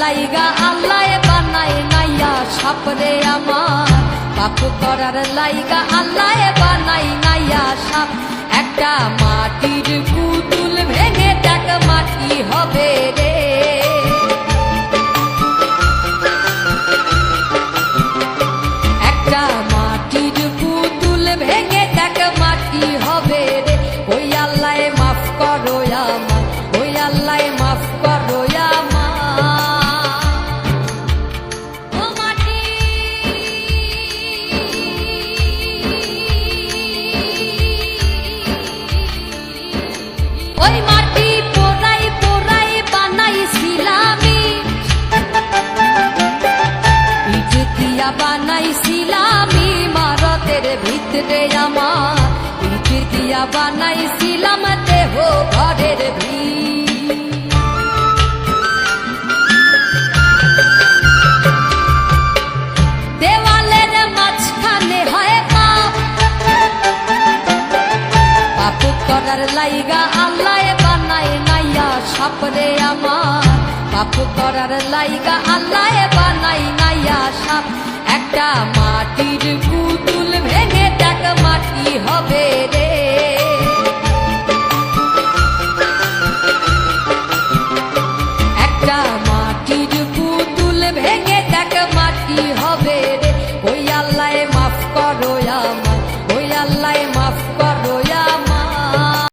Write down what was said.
লাইগা আল্লাহ বানাই নাইয়া সাপরে আমার, পাপ করার লাইগা আল্লাহ বানাই নাইয়া সাপ। একটা মাটির পুতুল ভেঙে দেখ মাটি হবে রে, একটা মাটির পুতুল ভেঙে দেখ মাটি হবে রে। ওই আল্লাহ মাফ করো আমার, ওই আল্লাহ মাফ করো আমার। ও মাটি ওই মাটি পোড়াই পোড়াই বানাইছিলামি, ইট দিয়া বানাইছিলামি মারতের ভিতরে আমার, ইট দিয়া বানাইছিলাম দেহ ঘরের ভিত। দেওয়ালের মাঝখানে হয় পাপ, পাপ করার লাইগা আল্লাহ বানাই নাইয়া সাপরে আমার, পাপ করার লাইগা আল্লাহ বানাই নাইয়া সাপ। একটা মাটির পুতুল ভেঙে দেখ মাটি হবে রে, একটা মাটির পুতুল ভেঙে দেখ মাটি হবে রে। ওই আল্লাহ মাফ করো আমার,